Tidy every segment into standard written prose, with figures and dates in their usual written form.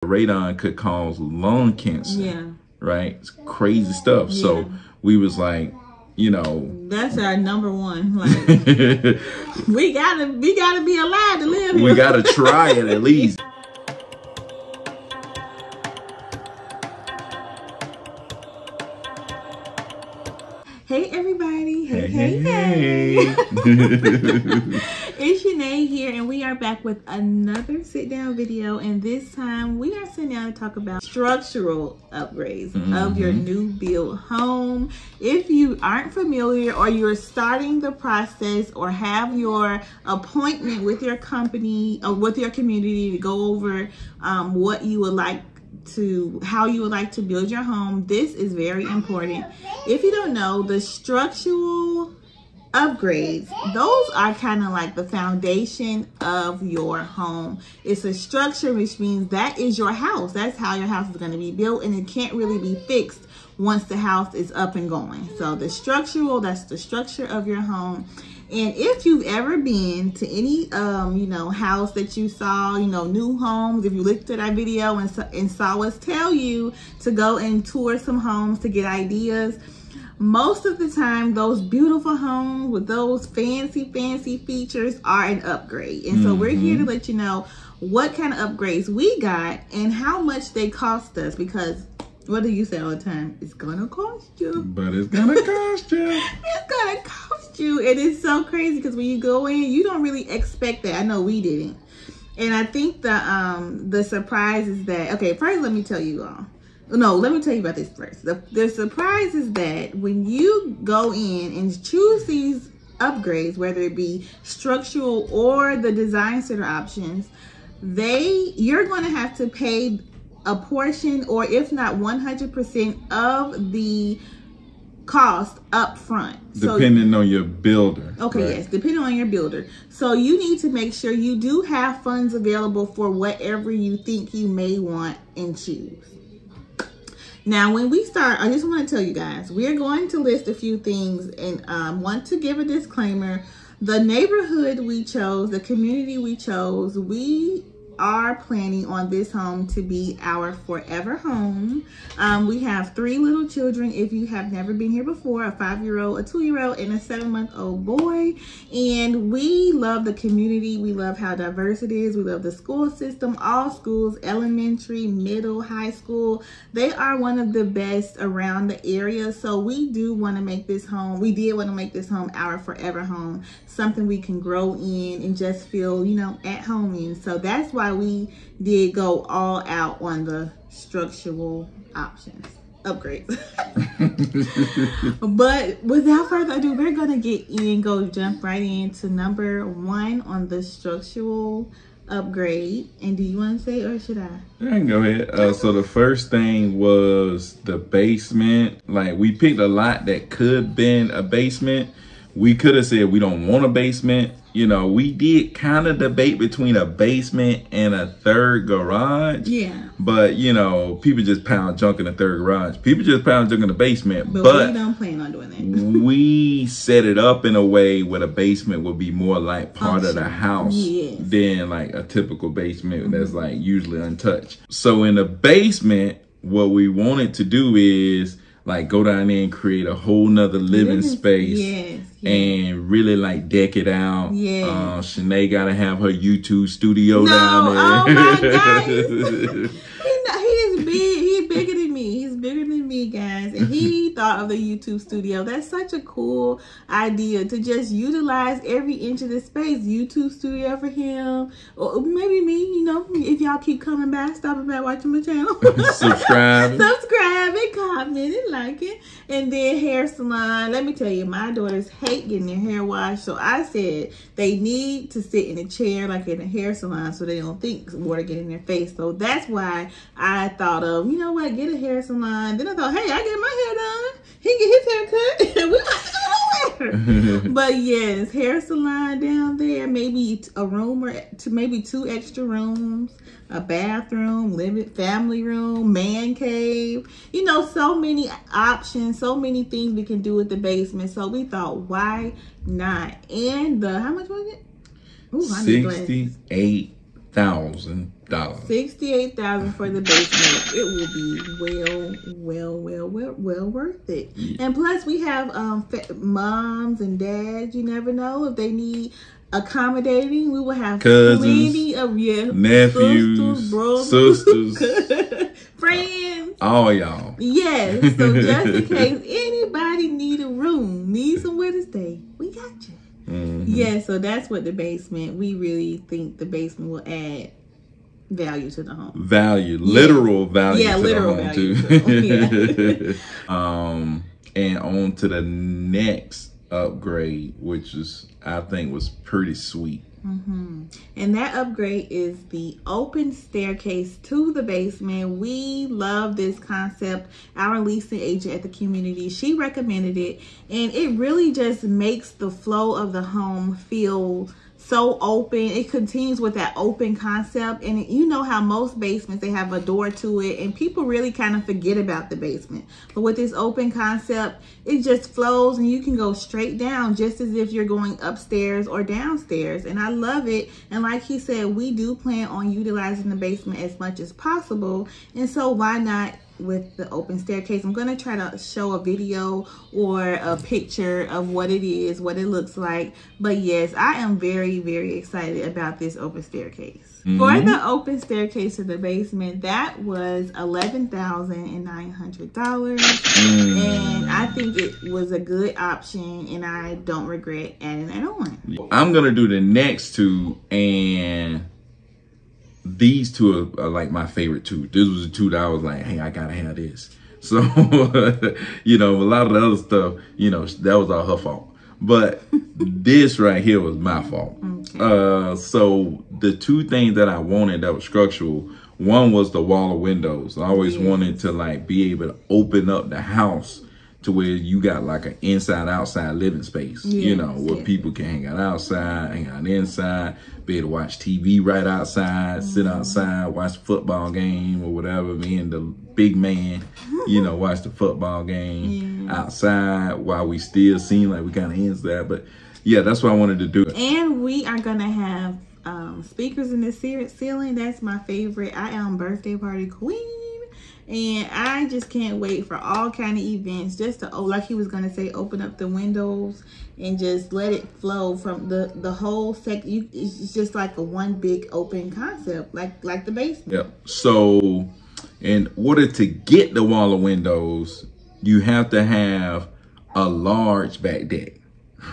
Radon could cause lung cancer. Yeah. Right? It's crazy stuff. Yeah. So we was like, you know, that's our number one. Like, we gotta be alive to live here. We gotta try it at least. Hey everybody. Hey. It's Shanae here, and we are back with another sit-down video, and this time we are sitting down to talk about structural upgrades of your new build home. If you aren't familiar, or you're starting the process, or have your appointment with your company or with your community to go over what you would like to, how you would like to build your home, this is very important. If you don't know, the structural upgrades, those are kind of like the foundation of your home. It's a structure, which means that is your house. That's how your house is going to be built, and it can't really be fixed once the house is up and going. So the structural, that's the structure of your home. And if you've ever been to any, you know, house that you saw, you know, new homes, if you looked at our video and saw us tell you to go and tour some homes to get ideas, most of the time, those beautiful homes with those fancy features are an upgrade. And so we're here to let you know what kind of upgrades we got and how much they cost us, because what do you say all the time? It's gonna cost you. But it's gonna cost you. It's gonna cost you. And it's so crazy because when you go in, you don't really expect that. I know we didn't. And I think the surprise is that, okay, first let me tell you all. No, let me tell you about this first. The surprise is that when you go in and choose these upgrades, whether it be structural or the design center options, you're going to have to pay a portion, or if not 100% of the cost up front. Depending on your builder. Okay, right? Yes, depending on your builder. So you need to make sure you do have funds available for whatever you think you may want and choose. Now, when we start, I just want to tell you guys, we're going to list a few things, and want to give a disclaimer. The neighborhood we chose, the community we chose, we are planning on this home to be our forever home. We have 3 little children. If you have never been here before, a 5-year-old, a 2-year-old, and a 7-month-old boy. And we love the community. We love how diverse it is. We love the school system. All schools, elementary, middle, high school, they are one of the best around the area. So we do want to make this home, we did want to make this home our forever home, something we can grow in and just feel, you know, at home in. So that's why we did go all out on the structural options, upgrades. But without further ado, we're gonna jump right into number 1 on the structural upgrade. And do you want to say, or should I? I can go ahead. So the first thing was the basement. Like, we picked a lot that could been a basement. We could have said we don't want a basement. You know, we did kind of debate between a basement and a 3rd garage. Yeah. But, you know, people just pound junk in the 3rd garage. People just pound junk in the basement. But we don't plan on doing that. We set it up in a way where the basement would be more like part of the house than like a typical basement that's like usually untouched. So in the basement, what we wanted to do is like go down there and create a whole nother living space. And really like deck it out. Shanae gotta have her YouTube studio down there. Oh my God. He is big. He's bigger than me. He's bigger than me, guys. And he thought of the YouTube studio. That's such a cool idea, to just utilize every inch of the space. YouTube studio for him. Or maybe me, you know, if y'all keep coming back, stopping by, watching my channel. Subscribe and comment and like it. And then hair salon. Let me tell you, my daughters hate getting their hair washed. So I said they need to sit in a chair like in a hair salon so they don't think water get in their face. So that's why I thought of, you know what, get a hair salon. Then I thought, hey, I get my hair done. He get his hair cut. We might go nowhere. But yes, hair salon down there. Maybe a room or maybe 2 extra rooms. A bathroom, family room, man cave. You know, so many options, so many things we can do with the basement. So we thought, why not? And how much was it? Ooh, $68,000. $68,000 for the basement. It will be well worth it. Yeah. And plus, we have moms and dads. You never know if they need accommodating. We will have cousins, plenty of nephews, sisters, friends, all y'all. Yes. So just in case anybody need a room, need somewhere to stay, we got you. Mm-hmm. Yeah, so that's what the basement, we really think the basement will add value to the home. Literal value to literal the home value too. And on to the next upgrade, which is, I think, was pretty sweet. Mm-hmm. And that upgrade is the open staircase to the basement. We love this concept. Our leasing agent at the community, she recommended it, and it really just makes the flow of the home feel so open. It continues with that open concept, and you know how most basements, they have a door to it, and people really kind of forget about the basement. But with this open concept, it just flows, and you can go straight down just as if you're going upstairs or downstairs, and I love it. And like he said, we do plan on utilizing the basement as much as possible, and so why not with the open staircase? I'm going to try to show a video or a picture of what it is, what it looks like. But yes, I am very, very excited about this open staircase. Mm-hmm. For the open staircase to the basement, that was $11,900. And I think it was a good option, and I don't regret adding that on. I'm going to do the next two, and these two are like my favorite two. This was the two that I was like, hey, I gotta have this. So, you know, a lot of the other stuff, you know, that was all her fault. But this right here was my fault. Okay. So the two things that I wanted that was structural, one was the wall of windows. I always wanted to like be able to open up the house to where you got like an inside-outside living space, you know, where people can hang out outside, hang out inside, be able to watch TV right outside, sit outside, watch the football game or whatever. Me and the big man, you know, watch the football game outside while we still seem like we kind of inside. But yeah, that's what I wanted to do. And we are going to have speakers in the ceiling. That's my favorite. I am birthday party queen. And I just can't wait for all kind of events, just to, like he was going to say, open up the windows and just let it flow from the whole it's just like a one big open concept, like the basement. Yeah. So in order to get the wall of windows, you have to have a large back deck,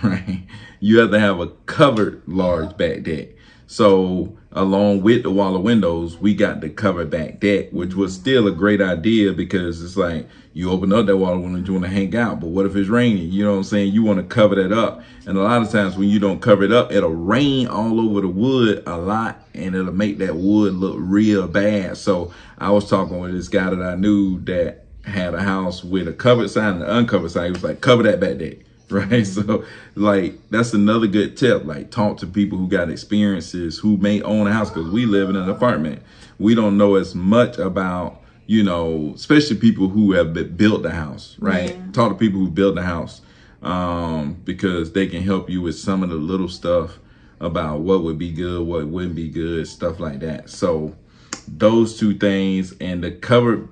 right? You have to have a covered large back deck. So along with the wall of windows, we got the covered back deck, which was still a great idea because it's like you open up that wall of windows, you want to hang out. But what if it's raining? You know what I'm saying? You want to cover that up. And a lot of times when you don't cover it up, it'll rain all over the wood a lot, and it'll make that wood look real bad. So I was talking with this guy that I knew that had a house with a covered side and an uncovered side. He was like, cover that back deck. Right. So like, that's another good tip. Like, talk to people who got experiences, who may own a house, because we live in an apartment. We don't know as much about, you know, especially people who have built the house, right? Yeah. Talk to people who built the house, because they can help you with some of the little stuff about what would be good, what wouldn't be good, stuff like that. So those two things, and the covered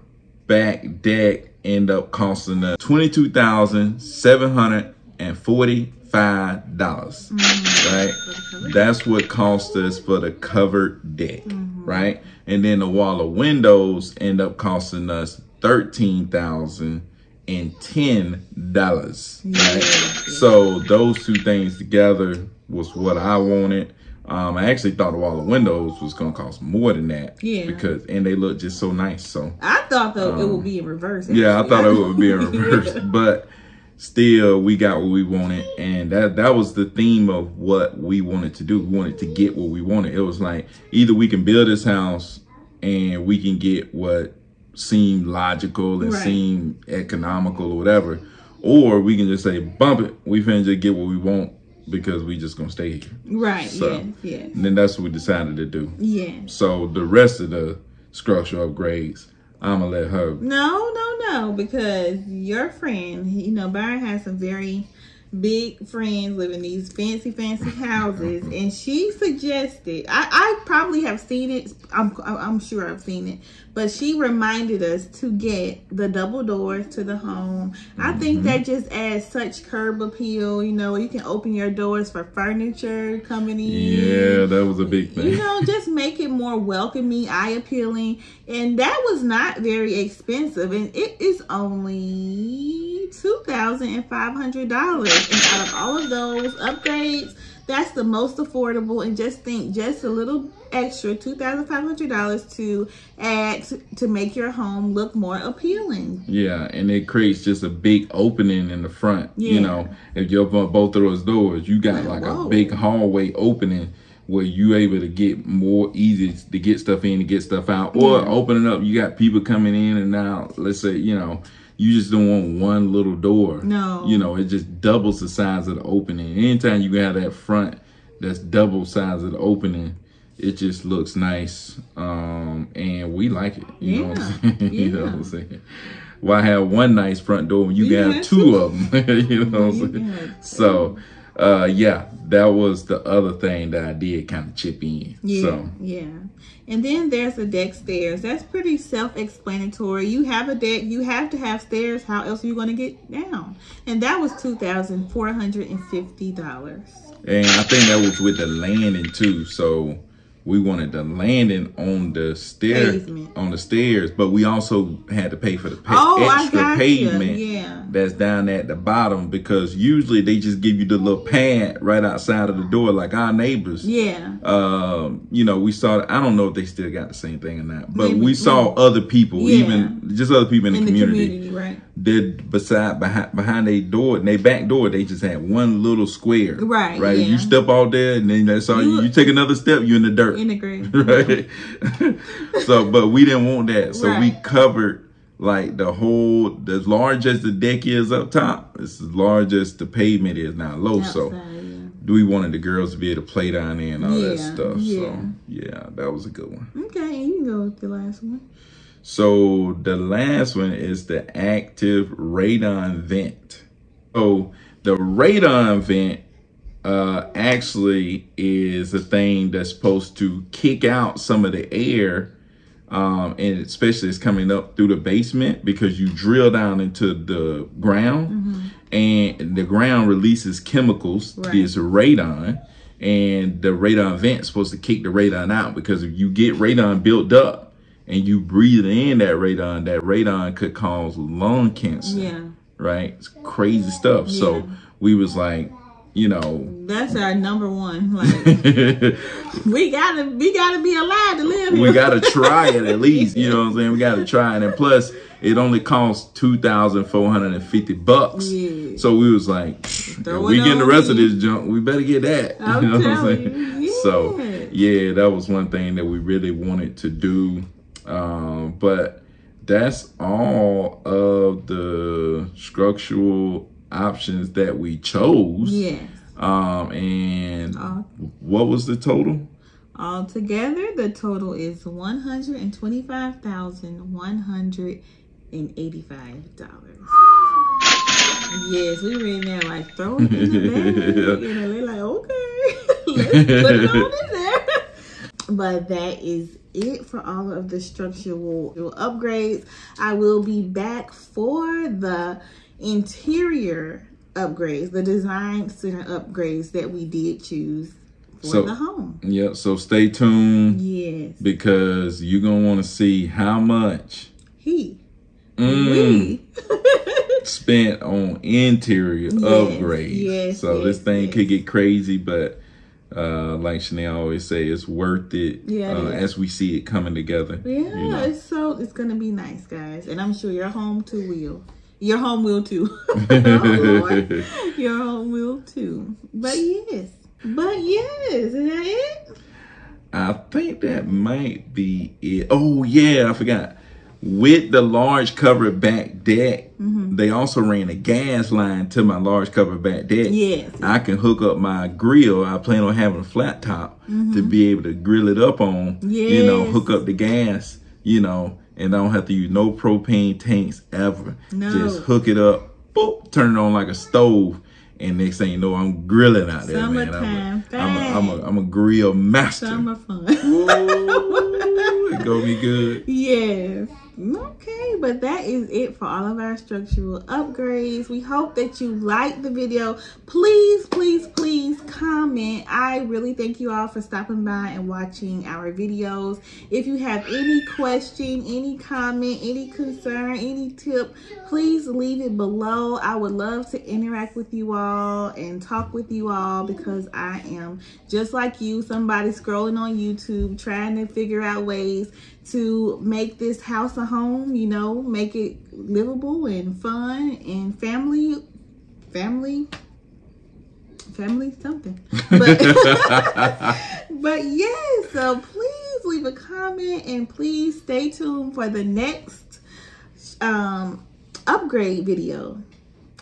back deck end up costing us $22,745, right? That's what cost us for the covered deck, right? And then the wall of windows end up costing us $13,010, right? So those two things together was what I wanted. I actually thought the wall of windows was gonna cost more than that, and they look just so nice. So I thought that it would be in reverse. Actually. Yeah, I thought it would be in reverse, but still, we got what we wanted, and that was the theme of what we wanted to do. We wanted to get what we wanted. It was like, either we can build this house and we can get what seemed logical and seemed economical or whatever, or we can just say, bump it, we finna just get what we want because we just gonna stay here. Right. So, yes. And then that's what we decided to do. Yeah. So the rest of the structural upgrades, I'm gonna let her. No, because your friend, you know, Byron has some very big friends live in these fancy houses, and she suggested, I probably have seen it, I'm sure I've seen it, but she reminded us to get the double doors to the home. I think that just adds such curb appeal. You know, you can open your doors for furniture coming in. Yeah, that was a big thing. You know, just make it more welcoming, eye appealing. And that was not very expensive, and it is only $2,500. And out of all of those upgrades, that's the most affordable. And just think, just a little extra $2,500 to add to make your home look more appealing. Yeah, and it creates just a big opening in the front. Yeah. You know, if you open up both of those doors, you got like a big hallway opening where you able to get more easy to get stuff in and get stuff out. Or opening up, you got people coming in and out. Let's say, you know, you just don't want one little door. No. You know, it just doubles the size of the opening. Anytime you have that front that's double size of the opening, it just looks nice. And we like it. You know what I'm saying? You know what I'm saying? Why have one nice front door when you can have two of them? You know what I'm saying? So, yeah, that was the other thing that I did kind of chip in. Yeah, so. yeah. And then there's the deck stairs. That's pretty self-explanatory. You have a deck, you have to have stairs. How else are you going to get down? And that was $2,450. And I think that was with the landing too. So we wanted the landing on the stairs, but we also had to pay for the extra pavement that's down at the bottom, because usually they just give you the little pad right outside of the door, like our neighbors. Yeah. You know, we saw, I don't know if they still got the same thing or not, but we saw other people, even just other people in the community, right? That behind their door, and their back door, they just had one little square. Right. Right. You step out there, and then that's all you take another step, you're in the dirt. In the grave. Right. So, but we didn't want that. So we covered like the whole, as large as the deck is up top, it's as large as the pavement is now low. So we wanted the girls to be able to play down there and all that stuff. So yeah, that was a good one. Okay, you can go with the last one. So the last one is the active radon vent. So the radon vent actually is a thing that's supposed to kick out some of the air, and especially it's coming up through the basement, because you drill down into the ground and the ground releases chemicals, this radon, and the radon vent is supposed to kick the radon out, because if you get radon built up and you breathe in that radon could cause lung cancer. Yeah. Right? It's crazy stuff. Yeah. So we was like, you know, that's our number one. Like, we gotta be alive to live. We gotta try it at least. You know what I'm saying? We gotta try it, and plus it only costs $2,450. Yeah. So we was like, if we getting the rest of this junk, we better get that. You know what I'm saying? Yeah. So yeah, that was one thing that we really wanted to do. But that's all of the structural options that we chose. Yes. And what was the total? Altogether, the total is $125,185. Yes, we were in there like throwing it in the bag. You know, they're like, okay, let's put it on in there. But that is it for all of the structural upgrades. I will be back for the interior upgrades, the design center upgrades that we did choose for the home. Yeah, so stay tuned. Yes. Because you're going to want to see how much we spent on interior upgrades. Yes, so this thing could get crazy, but like Chanel always say, it's worth it, as we see it coming together. Yeah, you know? It's gonna be nice, guys, and I'm sure your home too will. Your home will too. Oh, Lord. Your home will too. But yes, is that it? I think that might be it. Oh yeah, I forgot. With the large covered back deck, they also ran a gas line to my large covered back deck. Yes. I can hook up my grill. I plan on having a flat top to be able to grill it up on, you know, hook up the gas, you know, and I don't have to use no propane tanks ever. No. Just hook it up, boop, turn it on like a stove, And next thing you know, I'm grilling out there, Summertime. man. I'm a grill master. Summer fun. Ooh, it gonna be good. Yes. Okay, but that is it for all of our structural upgrades. We hope that you liked the video. Please, please, please comment. I really thank you all for stopping by and watching our videos. If you have any question, any comment, any concern, any tip, please leave it below. I would love to interact with you all and talk with you all, because I am just like you, somebody scrolling on YouTube trying to figure out ways to make this house a home, you know, make it livable and fun and family something. But yes, so please leave a comment and please stay tuned for the next upgrade video.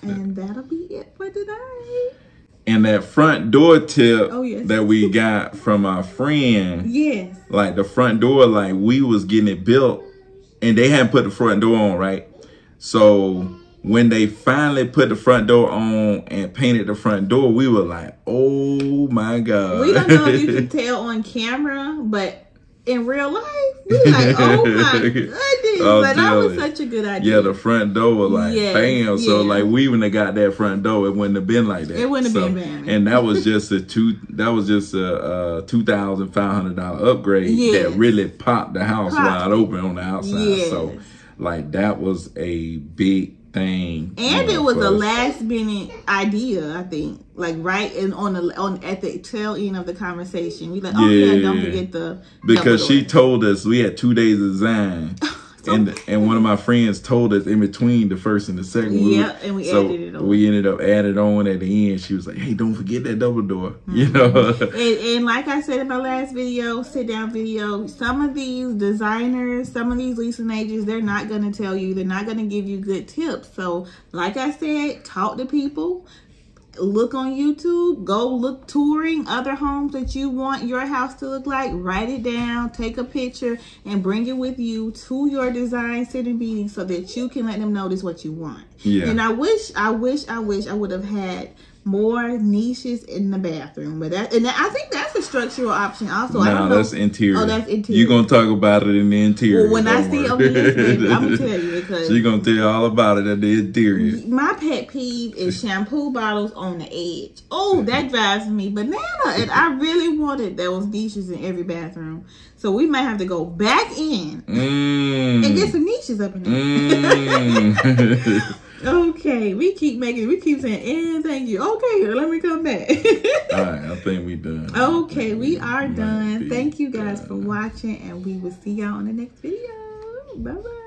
And that'll be it for today. And that front door tip yes. that we got from our friend. Yes. Like the front door, like we was getting it built and they hadn't put the front door on, right? So when they finally put the front door on and painted the front door, we were like, oh my God. We don't know if you can tell on camera, but in real life, we like, oh my goodness. But that was such a good idea. Yeah, the front door was like, bam. So like we wouldn't have got that front door, it wouldn't have been like that. It wouldn't have been bad. And that was just a $2,500 upgrade that really popped the house wide open on the outside. Yes. So like that was a big thing. And it was a last minute idea, I think. Like right in at the tail end of the conversation. We like, oh yeah, don't forget the because she told us we had 2 days of design. And one of my friends told us in between the first and the second. Yeah, and we added it on. We ended up adding on at the end. She was like, hey, don't forget that double door. You know? And like I said in my last video, sit down video, some of these designers, some of these leasing agents, they're not going to tell you, they're not going to give you good tips. So like I said, talk to people. Look on YouTube, go look touring other homes that you want your house to look like, write it down, take a picture and bring it with you to your design center meeting so that you can let them know this is what you want. Yeah. And I wish I would have had more niches in the bathroom, but I think that's a structural option also. No, I don't know. That's interior. Oh, that's interior. You're gonna talk about it in the interior. Well, when I see I'm gonna tell you, because she's gonna tell you all about it at the interior. My pet peeve is shampoo bottles on the edge. Oh, that drives me banana. And I really wanted those niches in every bathroom. So we might have to go back in and get some niches up in there. Okay, we keep saying, and thank you. Okay, let me come back. All right, I think we done. Okay, we are done. Thank you guys for watching, and we will see y'all on the next video. Bye-bye.